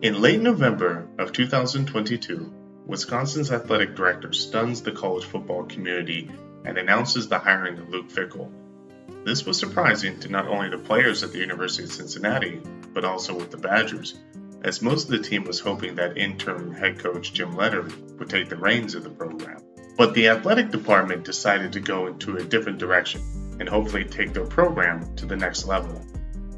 In late November of 2022, Wisconsin's athletic director stuns the college football community and announces the hiring of Luke Fickell. This was surprising to not only the players at the University of Cincinnati, but also with the Badgers, as most of the team was hoping that interim head coach Jim Leonard would take the reins of the program. But the athletic department decided to go into a different direction and hopefully take their program to the next level.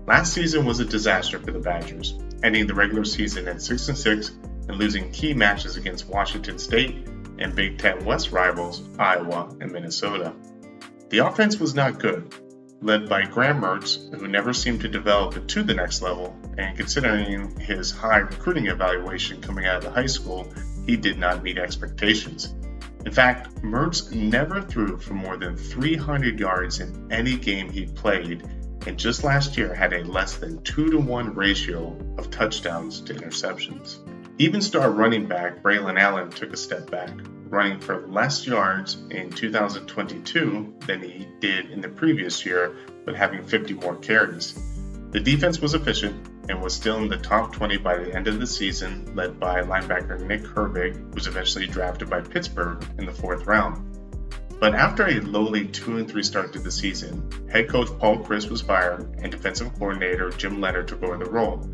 Last season was a disaster for the Badgers, ending the regular season at 6-6 and losing key matches against Washington State and Big Ten West rivals Iowa and Minnesota. The offense was not good, led by Graham Mertz, who never seemed to develop it to the next level, and considering his high recruiting evaluation coming out of the high school, he did not meet expectations. In fact, Mertz never threw for more than 300 yards in any game he played, and just last year had a less than 2-to-1 ratio of touchdowns to interceptions. Even star running back Braylon Allen took a step back, running for less yards in 2022 than he did in the previous year, but having 50 more carries. The defense was efficient and was still in the top 20 by the end of the season, led by linebacker Nick Herbig, who was eventually drafted by Pittsburgh in the 4th round. But after a lowly 2-3 start to the season, head coach Paul Chryst was fired and defensive coordinator Jim Leonard took over the role.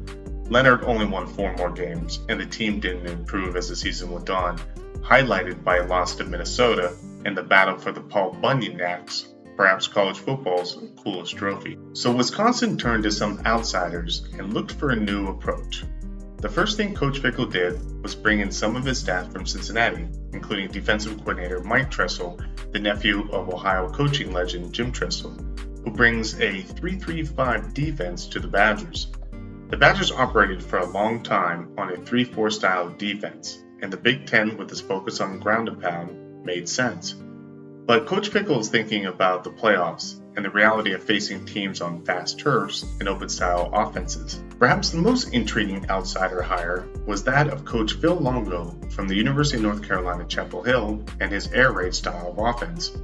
Leonard only won 4 more games, and the team didn't improve as the season went on, highlighted by a loss to Minnesota and the battle for the Paul Bunyan Axe, perhaps college football's coolest trophy. So Wisconsin turned to some outsiders and looked for a new approach. The first thing Coach Fickell did was bring in some of his staff from Cincinnati, including defensive coordinator Mike Tressel, the nephew of Ohio coaching legend Jim Tressel, who brings a 3-3-5 defense to the Badgers. The Badgers operated for a long time on a 3-4 style of defense, and the Big Ten with its focus on ground and pound made sense. But Coach Fickell is thinking about the playoffs and the reality of facing teams on fast turfs and open-style offenses. Perhaps the most intriguing outsider hire was that of Coach Phil Longo from the University of North Carolina Chapel Hill and his air raid style of offense.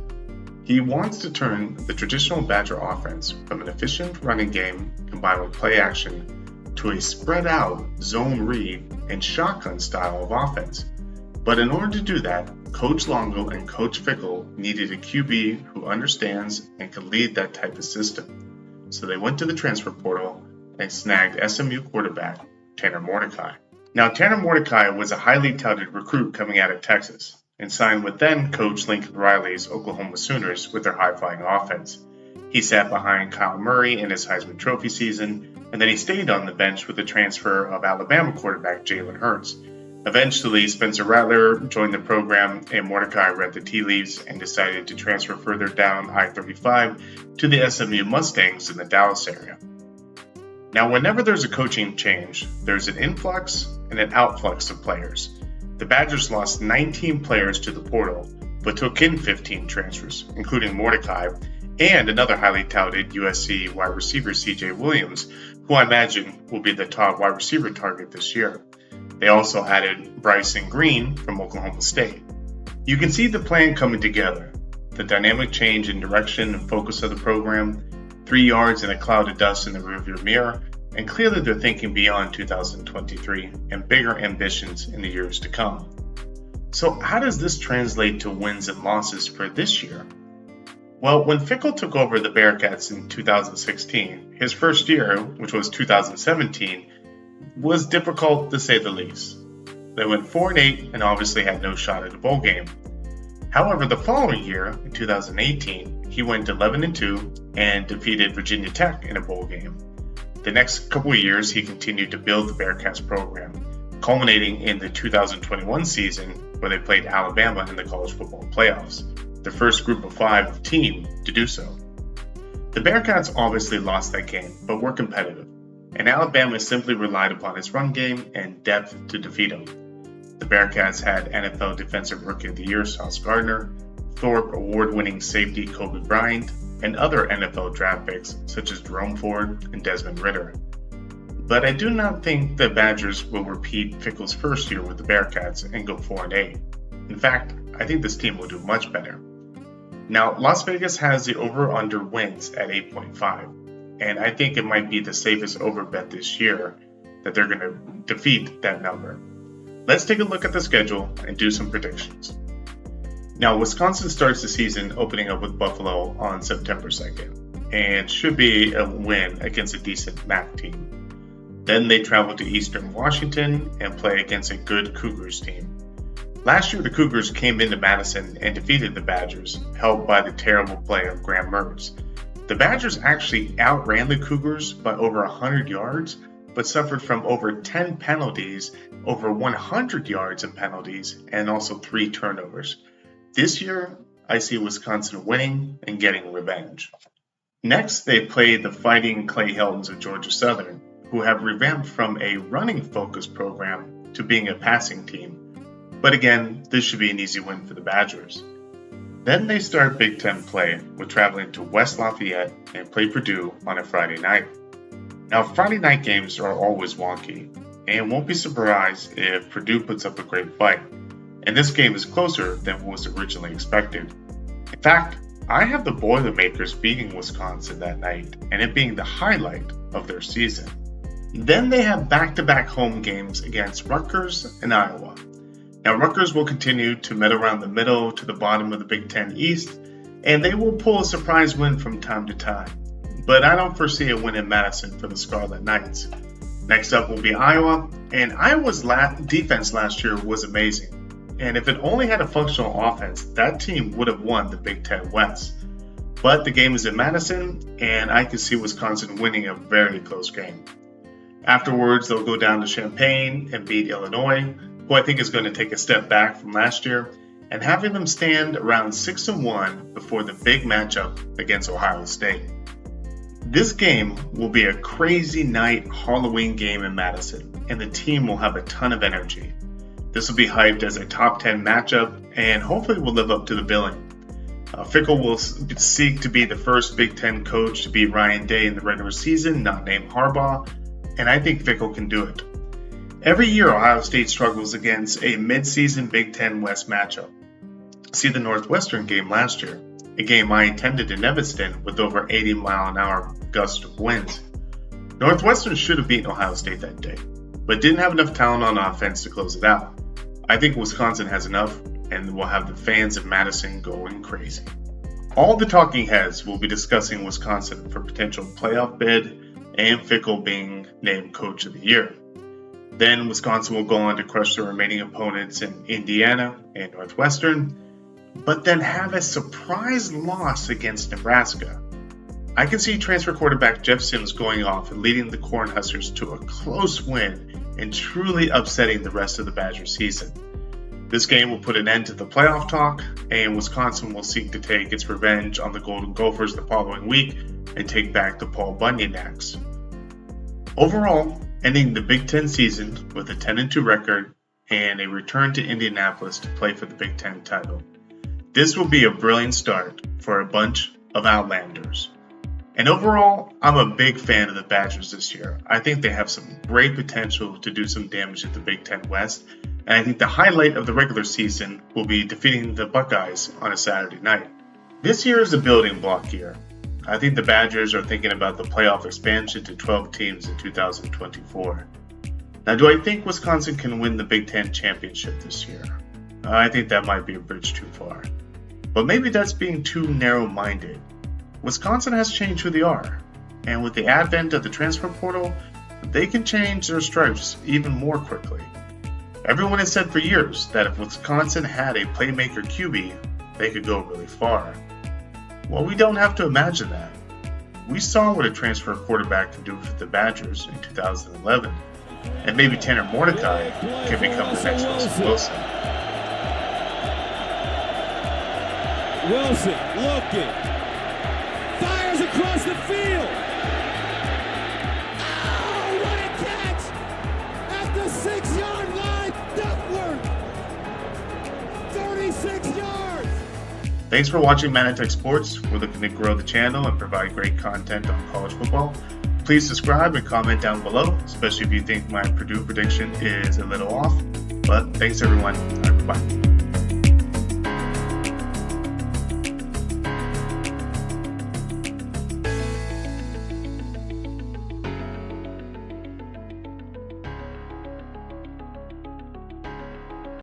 He wants to turn the traditional Badger offense from an efficient running game combined with play action to a spread-out zone read and shotgun style of offense. But in order to do that, Coach Longo and Coach Fickell needed a QB who understands and can lead that type of system. So they went to the transfer portal and snagged SMU quarterback Tanner Mordecai. Now, Tanner Mordecai was a highly touted recruit coming out of Texas and signed with then coach Lincoln Riley's Oklahoma Sooners with their high-flying offense. He sat behind Kyle Murray in his Heisman Trophy season, and then he stayed on the bench with the transfer of Alabama quarterback Jalen Hurts. Eventually, Spencer Rattler joined the program, and Mordecai read the tea leaves and decided to transfer further down I-35 to the SMU Mustangs in the Dallas area. Now, whenever there's a coaching change, there's an influx and an outflux of players. The Badgers lost 19 players to the portal, but took in 15 transfers, including Mordecai and another highly touted USC wide receiver CJ Williams, who I imagine will be the top wide receiver target this year. They also added Bryson Green from Oklahoma State. You can see the plan coming together, the dynamic change in direction and focus of the program, 3 yards in a cloud of dust in the rearview mirror, and clearly they're thinking beyond 2023 and bigger ambitions in the years to come. So how does this translate to wins and losses for this year? Well, when Fickell took over the Bearcats in 2016, his first year, which was 2017, was difficult to say the least. They went 4-8 and obviously had no shot at a bowl game. However, the following year, in 2018, he went 11-2 and defeated Virginia Tech in a bowl game. The next couple of years, he continued to build the Bearcats program, culminating in the 2021 season where they played Alabama in the college football playoffs, the first group of 5 team to do so. The Bearcats obviously lost that game, but were competitive, and Alabama simply relied upon its run game and depth to defeat them. The Bearcats had NFL Defensive Rookie of the Year Sauce Gardner, Thorpe Award-winning safety Kobe Bryant, and other NFL draft picks such as Jerome Ford and Desmond Ridder. But I do not think the Badgers will repeat Fickell's first year with the Bearcats and go 4-8. In fact, I think this team will do much better. Now, Las Vegas has the over-under wins at 8.5, and I think it might be the safest over bet this year. that they're going to defeat that number. Let's take a look at the schedule and do some predictions. Now, Wisconsin starts the season opening up with Buffalo on September 2nd, and should be a win against a decent MAC team. Then they travel to Eastern Washington and play against a good Cougars team. Last year, the Cougars came into Madison and defeated the Badgers, helped by the terrible play of Graham Mertz. The Badgers actually outran the Cougars by over 100 yards, but suffered from over 10 penalties, over 100 yards in penalties, and also 3 turnovers. This year, I see Wisconsin winning and getting revenge. Next, they play the Fighting Clay Heltons of Georgia Southern, who have revamped from a running-focused program to being a passing team. But again, this should be an easy win for the Badgers. Then they start Big Ten play with traveling to West Lafayette and play Purdue on a Friday night. Now, Friday night games are always wonky, and won't be surprised if Purdue puts up a great fight. And this game is closer than was originally expected. In fact, I have the Boilermakers beating Wisconsin that night, and it being the highlight of their season. Then they have back-to-back home games against Rutgers and Iowa. Now, Rutgers will continue to meddle around the middle to the bottom of the Big Ten East, and they will pull a surprise win from time to time. But I don't foresee a win in Madison for the Scarlet Knights. Next up will be Iowa, and Iowa's defense last year was amazing. And if it only had a functional offense, that team would have won the Big Ten West. But the game is in Madison, and I can see Wisconsin winning a very close game. Afterwards, they'll go down to Champaign and beat Illinois, who I think is going to take a step back from last year, and having them stand around 6-1 before the big matchup against Ohio State. This game will be a crazy night Halloween game in Madison, and the team will have a ton of energy. This will be hyped as a top 10 matchup, and hopefully will live up to the billing. Fickell will seek to be the first Big Ten coach to beat Ryan Day in the regular season, not named Harbaugh, and I think Fickell can do it. Every year, Ohio State struggles against a mid-season Big Ten West matchup. See the Northwestern game last year, a game I attended in Evanston with over 80-mile-an-hour gusts of winds. Northwestern should have beaten Ohio State that day, but didn't have enough talent on offense to close it out. I think Wisconsin has enough, and will have the fans of Madison going crazy. All the talking heads will be discussing Wisconsin for potential playoff bid, and Fickell being named Coach of the Year. Then Wisconsin will go on to crush their remaining opponents in Indiana and Northwestern, but then have a surprise loss against Nebraska. I can see transfer quarterback Jeff Sims going off and leading the Cornhuskers to a close win and truly upsetting the rest of the Badger season. This game will put an end to the playoff talk, and Wisconsin will seek to take its revenge on the Golden Gophers the following week and take back the Paul Bunyan axe. Overall, ending the Big Ten season with a 10-2 record and a return to Indianapolis to play for the Big Ten title. This will be a brilliant start for a bunch of Outlanders. And overall, I'm a big fan of the Badgers this year. I think they have some great potential to do some damage at the Big Ten West, and I think the highlight of the regular season will be defeating the Buckeyes on a Saturday night. This year is a building block year. I think the Badgers are thinking about the playoff expansion to 12 teams in 2024. Now, do I think Wisconsin can win the Big Ten championship this year? I think that might be a bridge too far. But maybe that's being too narrow-minded. Wisconsin has changed who they are, and with the advent of the transfer portal, they can change their stripes even more quickly. Everyone has said for years that if Wisconsin had a playmaker QB, they could go really far. Well, we don't have to imagine that. We saw what a transfer quarterback can do for the Badgers in 2011, and maybe Tanner Mordecai can become the next Russell Wilson. Wilson looking, fires across the field. Oh, what a catch! At the 6-yard line, Duckworth, 36 yards. Thanks for watching Manatech Sports. We're looking to grow the channel and provide great content on college football. Please subscribe and comment down below, especially if you think my Purdue prediction is a little off. But thanks everyone. All right, bye.